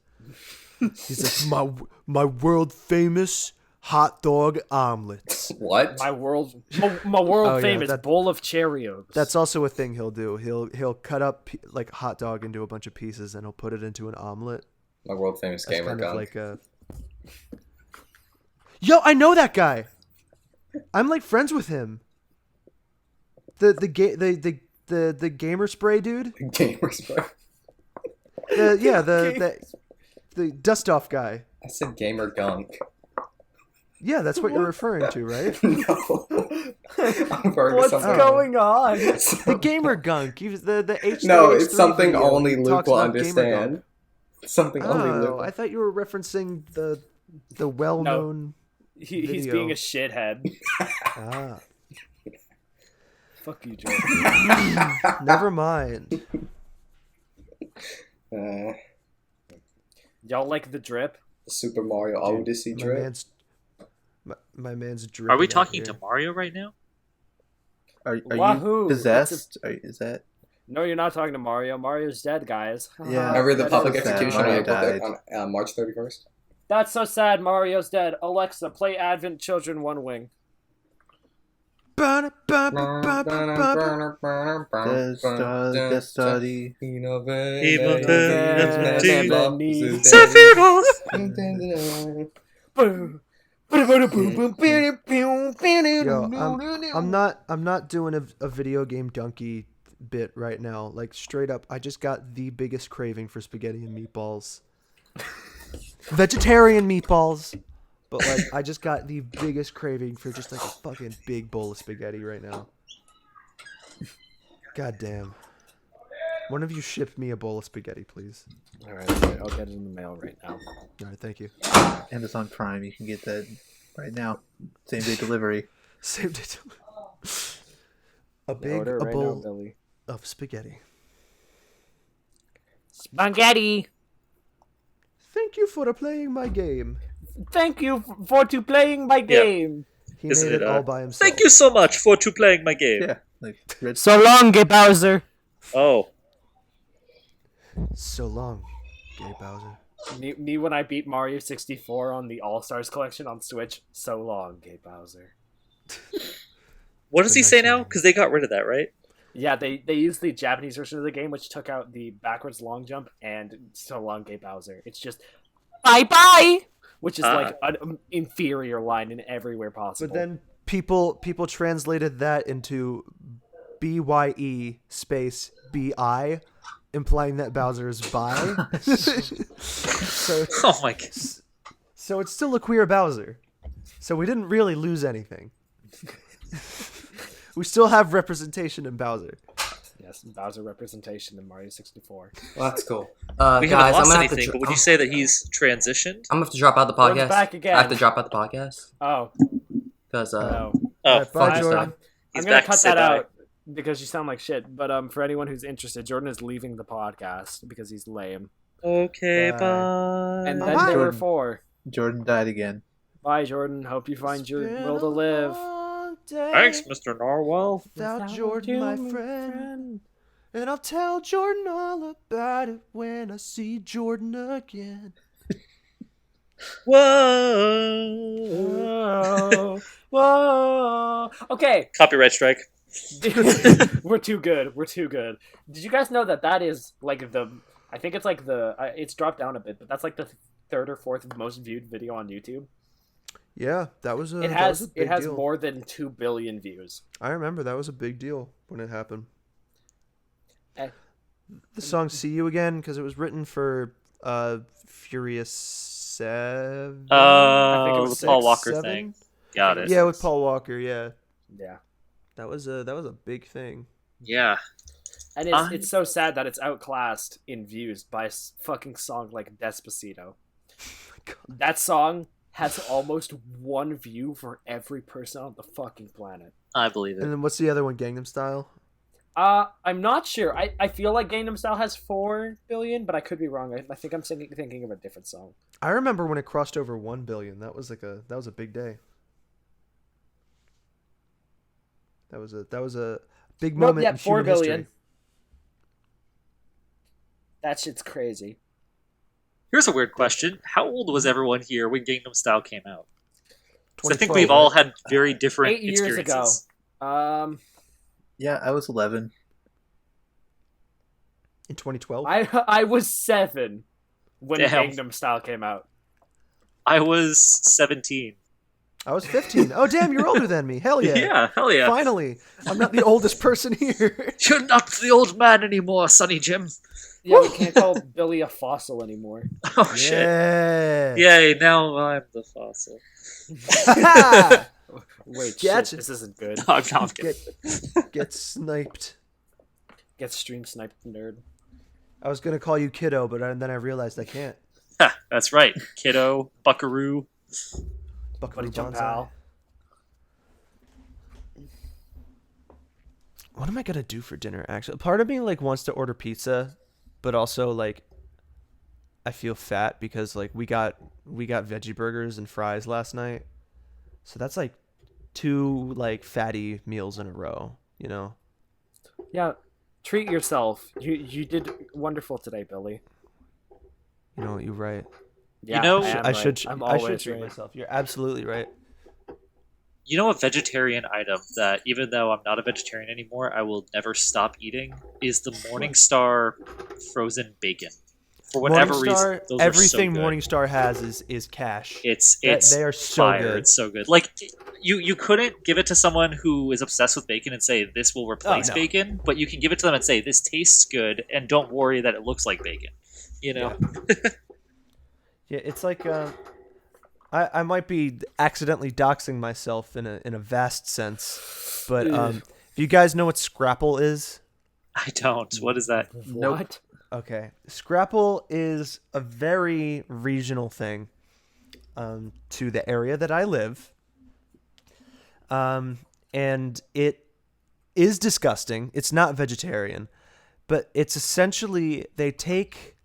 He's like, my world famous hot dog omelets. What? My world Oh, yeah, famous that- bowl of Cheerios. That's also a thing he'll do. He'll cut up like hot dog into a bunch of pieces and he'll put it into an omelet. My world famous That's gamer kind gun. of like a. Yo, I know that guy. I'm like friends with him. The gamer spray dude. Gamers, bro. The dust off guy. I said gamer gunk. Yeah, that's what you're referring to, right? No. I'm referring to What's something. going on? The gamer gunk. He was the H. No, the it's H3 something video only Luke talks will about gamer understand. gunk. Something only Luke Oh, will. I thought you were referencing the well-known. He's Video. being a shithead. Ah, Fuck you, Jordan. never mind. Y'all like the drip? Super Mario Odyssey My drip. man's my man's are we dripping out talking here. to Mario right now? Are Wahoo! you possessed? Is that? No, you're not talking to Mario. Mario's dead, guys. Yeah. Remember the That public is so sad. execution Mario on April died. on March 31st? That's so sad. Mario's dead. Alexa, play Advent Children One Wing. Just study. Yo, I'm not doing a video game donkey bit right now. Like straight up, I just got the biggest craving for spaghetti and meatballs. Vegetarian meatballs. But like I just got the biggest craving for just like a fucking big bowl of spaghetti right now. God damn. One of you ship me a bowl of spaghetti, please. All right, I'll get it in the mail right now. All right, thank you. Amazon Prime. You can get that right now. Same day delivery. Saved it. A big Order a right now, bowl Billy. of spaghetti. Spaghetti. Thank you for playing my game. Thank you for playing my game. He Isn't made it it, all by himself. Thank you so much for playing my game. Yeah, like Red. So long, Gay Bowser. Oh, So long, Gay Bowser. Me when I beat Mario 64 on the All Stars collection on Switch. So long, Gay Bowser. what does a he say nice now? name. Because they got rid of that, right? Yeah, they used the Japanese version of the game, which took out the backwards long jump and so long, Gay Bowser. It's just bye bye, which is like an inferior line in everywhere possible. But then people translated that into BYE space BI, implying that Bowser is bi. Oh my god. So it's still a queer Bowser. So we didn't really lose anything. We still have representation in Bowser. Yes, Bowser representation in Mario 64. Well, that's cool. We Guys, haven't I'm lost gonna have to. anything, but would you say that he's transitioned? I'm gonna have to drop out the Jordan's podcast. back again. I have to drop out the podcast Oh because no, Oh, Alright, bye, fuck Jordan. stuff. he's I'm gonna back to cut say that bye. out because you sound like shit. But for anyone who's interested, Jordan is leaving the podcast because he's lame. Okay, Bye. bye. And Bye. then there were Jordan. 4. Jordan died again. Bye, Jordan. Hope you find your will to live. Thanks, Mr. Narwhal. Without Jordan, my friend. And I'll tell Jordan all about it when I see Jordan again. Whoa. Whoa. Okay. Copyright strike. We're too good. We're too good. Did you guys know that is like I think it's like it's dropped down a bit, but that's like the 3rd or 4th most viewed video on YouTube. Yeah, that was a It that was a has big it has deal. more than 2 billion views. I remember that was a big deal when it happened. Eh, The song "See You Again" because it was written for Furious 7. I think it Oh, was the Paul 6, Walker 7? thing. Got think it. it Yeah, was with Paul Walker. Yeah, Yeah. that was a big thing. Yeah. And it's so sad that it's outclassed in views by fucking song like Despacito. That song has almost 1 view for every person on the fucking planet. I believe And it. then what's the other one? Gangnam Style. I'm not sure. I feel like Gangnam Style has 4 billion, but I could be wrong. I think I'm thinking of a different song. I remember when it crossed over 1 billion. That was a big day. That was a big Nope, moment yeah, in 4 human billion. history. That shit's crazy. Here's a weird question. How old was everyone here when Gangnam Style came out? 'Cause I think 2012, we've all right? had very different 8 years ago. experiences. Yeah, I was 11. In 2012. I was 7 when Damn. Gangnam Style came out. I was 17. I was 15. Oh damn, you're older than me. Hell yeah. Yeah, hell yeah. Finally, I'm not the oldest person here. You're not the old man anymore, Sonny Jim. Yeah, we can't call Billy a fossil anymore. Oh, shit. Yeah. Yay, now I'm the fossil. Wait, Gotcha. shit, this isn't good. No, I'm not kidding. Get sniped. Get stream sniped, nerd. I was gonna call you kiddo, but then I realized I can't. Ha, that's right. Kiddo, buckaroo. Buckaroo Buddy jump Banzai. pal. What am I gonna do for dinner? Actually, part of me like wants to order pizza, but also like I feel fat because like we got veggie burgers and fries last night, so that's like 2 like fatty meals in a row. You know. Yeah, treat yourself. You did wonderful today, Billy. You know what? You're right. Yeah, know- am I right. should. I'm I always should treat right. myself. You're absolutely right. You know, a vegetarian item that, even though I'm not a vegetarian anymore, I will never stop eating is the Morningstar frozen bacon. For whatever reason, those everything are so good. Morningstar has is cash. It's They are so fire. good. It's so good. Like you couldn't give it to someone who is obsessed with bacon and say this will replace no. bacon, but you can give it to them and say this tastes good, and don't worry that it looks like bacon. You know. Yeah, it's like I might be accidentally doxing myself in a vast sense, but if you guys know what Scrapple is, I don't. What is that? What? okay, Scrapple is a very regional thing to the area that I live, and it is disgusting. It's not vegetarian, but it's essentially they take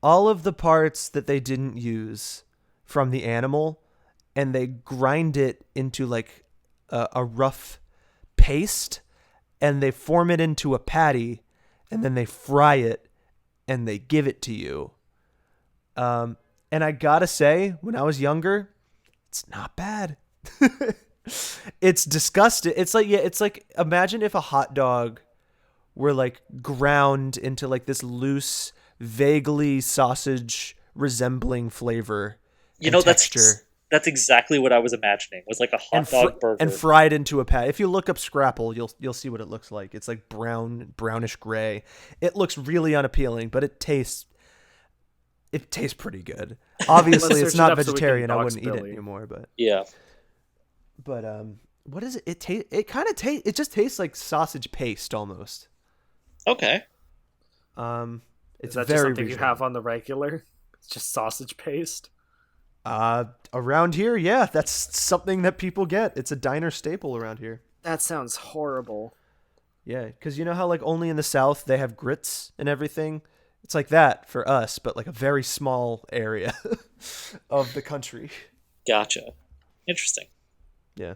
all of the parts that they didn't use from the animal and they grind it into like a rough paste and they form it into a patty and then they fry it and they give it to you. And I gotta say, when I was younger, it's not bad. It's disgusting. It's like imagine if a hot dog were like ground into like this loose, vaguely sausage resembling flavor. You know, texture, that's exactly what I was imagining. Was like a hot dog burger. and fried into a pat. If you look up Scrapple, you'll see what it looks like. It's like brownish gray. It looks really unappealing, but it tastes pretty good. Obviously, Let's it's search it not up so we can vegetarian. I dox wouldn't eat it Billy. anymore, but Yeah. what is it? It kind of tastes. It just tastes like sausage paste almost. Okay. It's Is that very just something you regional. have on the regular? It's just sausage paste. Around here, yeah, that's something that people get. It's a diner staple around here. That sounds horrible. Yeah, because you know how like only in the South they have grits and everything. It's like that for us, but like a very small area of the country. Gotcha. Interesting. Yeah.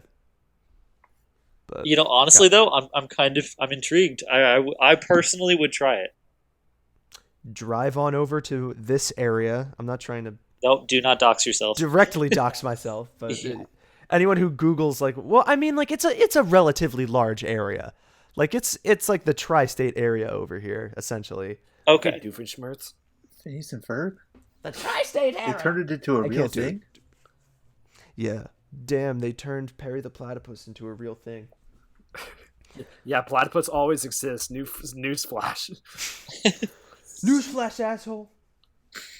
But You know, honestly though, I'm intrigued. I personally would try it. drive on over to this area. I'm not trying to No, do not dox yourself. directly dox myself, but Yeah. anyone who Googles like, well, I mean, like it's a relatively large area. Like it's like the tri-state area over here, essentially. Okay. Doofenshmirtz. Phineas and Ferb? The tri-state They turned it into a I real can't do it. thing? Yeah. Damn, they turned Perry the Platypus into a real thing. Yeah, platypus always exists. Newsflash. Newsflash, asshole.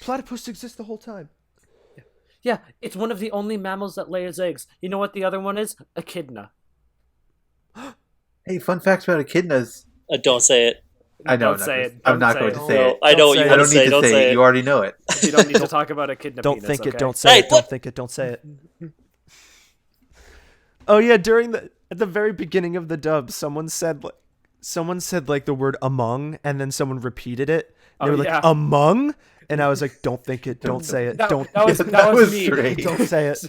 Platypus exists the whole time. Yeah, it's one of the only mammals that lays eggs. You know what the other one is? Echidna. Hey, fun facts about echidnas. Don't say it. I know. Don't say it. I'm Don't not say going it. to say it. I know what you say it. I want to don't say. need to Don't say say it. it. You already know it. You don't need to talk about echidna Don't penis, think it. okay? Don't say Hey, it. what? Don't think it. Don't say it. Oh yeah, at the very beginning of the dub, someone said like the word among, and then someone repeated it. They Oh, were like yeah. among, and I was like, don't think it. Don't say it. That, Don't. that was, Yeah, that was me. strange. Don't say it.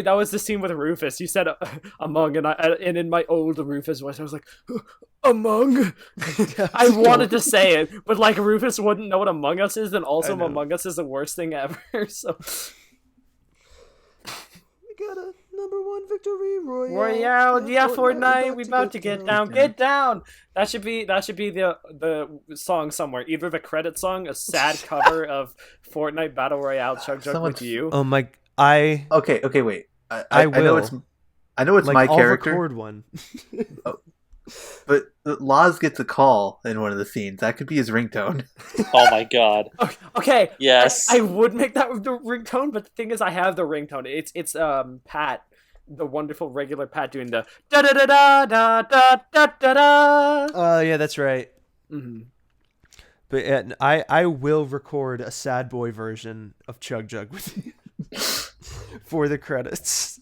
That was the scene with Rufus. You said among, and in my old Rufus voice, I was like, among. I wanted to say it, but like Rufus wouldn't know what Among Us is, and also I know. Among Us is the worst thing ever. So We got a #1 victory royale. Royale, yeah, Fortnite, we about to get down. Get down. That should be the song somewhere. Either the credit song, a sad cover of Fortnite Battle Royale Chug Jug Someone- with you. Oh my! I Okay, wait. I I know will. it's like my I'll character, record one. but Laz gets a call in one of the scenes. That could be his ringtone. Oh my god. Okay. Yes. I would make that the ringtone, but the thing is, I have the ringtone. It's Pat, the wonderful regular Pat doing the da da da da da da da da da. Oh yeah, that's right. Mhm. But I will record a sad boy version of Chug Jug with you for the credits.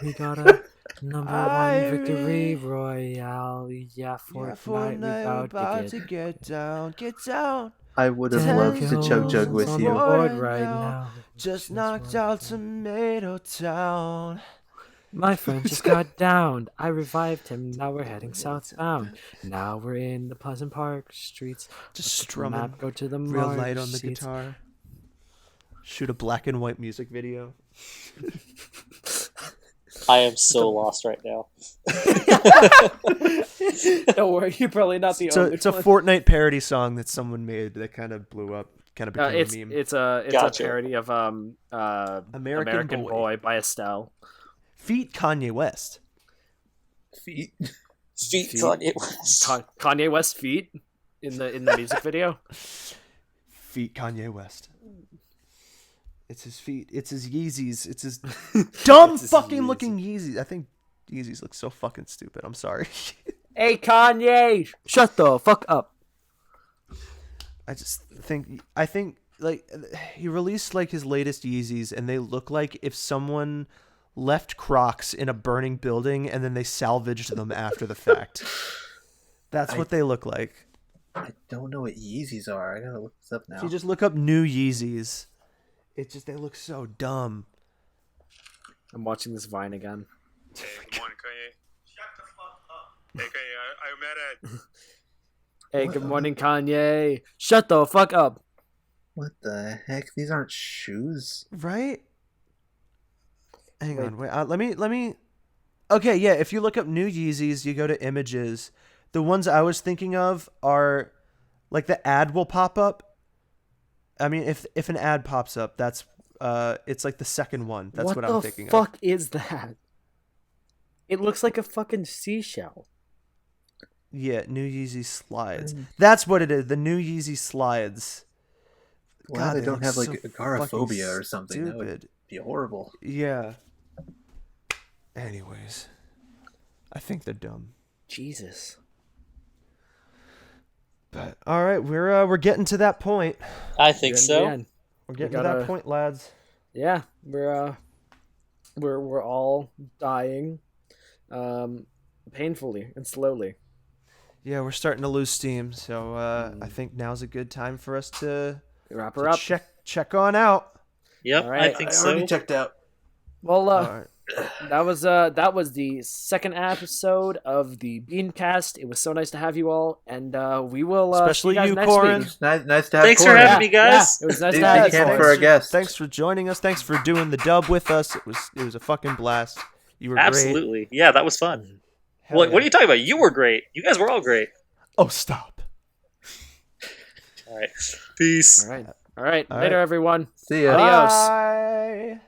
We got a #1 I victory really- royale. Yeah, Fortnite, Fortnite, we about to get down, get down. I would have Ten loved to chug jug with on you. the board Right right now. now. Just knocked out Tomato Town. My friend just got downed. I revived him. Now we're heading southbound. Now we're in the Pleasant Park streets. Just Look at the map, strumming go to the real march light on the seats. guitar. Shoot a black and white music video. I am so lost right now. Don't worry, you're probably not the It's a, only it's a one. Fortnite parody song that someone made that kind of blew up, kind of became It's a meme. it's a Gotcha. parody of American Boy. Boy by Estelle. Feat Kanye West. Feet. Feet Feet. Kanye West. Kanye West feet in the music video. Feat Kanye West. It's his feet. It's his Yeezys. It's his dumb It's his fucking Yeezy. looking Yeezys. I think Yeezys look so fucking stupid. I'm sorry. Hey Kanye, shut the fuck up. I think like he released like his latest Yeezys and they look like if someone left Crocs in a burning building and then they salvaged them after the fact. That's what they look like. I don't know what Yeezys are. I gotta look this up now. If you just look up new Yeezys, they look so dumb. I'm watching this Vine again. Hey, good morning, Kanye. Shut the fuck up. Hey, Kanye, I'm mad at. Hey, good morning, Kanye. Shut the fuck up. What the heck? These aren't shoes. Right? Hang on, wait. Let me. Okay, yeah. If you look up new Yeezys, you go to images. The ones I was thinking of are, like the ad will pop up. I mean, if an ad pops up, that's it's like the second one. That's what I'm thinking What the fuck is that? It looks like a fucking seashell. of. Yeah, new Yeezy slides. That's what it is. The new Yeezy slides. Glad they don't look have like so agoraphobia fucking or something. That would stupid. be horrible. Yeah. Anyways, I think they're dumb. Jesus. But all right, we're getting to that point. I think We're in the so. end. We're getting gotta- to that point, lads. Yeah, we're all dying, painfully and slowly. Yeah, we're starting to lose steam, so I think now's a good time for us to Wrap her up. check on out. Yep, All right. I think I so. already checked out. Well, All right. that was the second episode of the BeanCast. It was so nice to have you all, and we will Especially see you, you, guys next Corrin. week. It's nice to have Thanks for Corrin. having me, guys. Yeah, it was nice Did to have what you you. can Corrin. for our guest. Thanks for joining us. Thanks for doing the dub with us. It was a fucking blast. You were great. Absolutely. Yeah, that was fun. Hell What yeah. are you talking about? You were great. You guys were all great. Oh, stop. All right. Peace. All right. All right. All Later, right. everyone. See ya. Adios. Bye.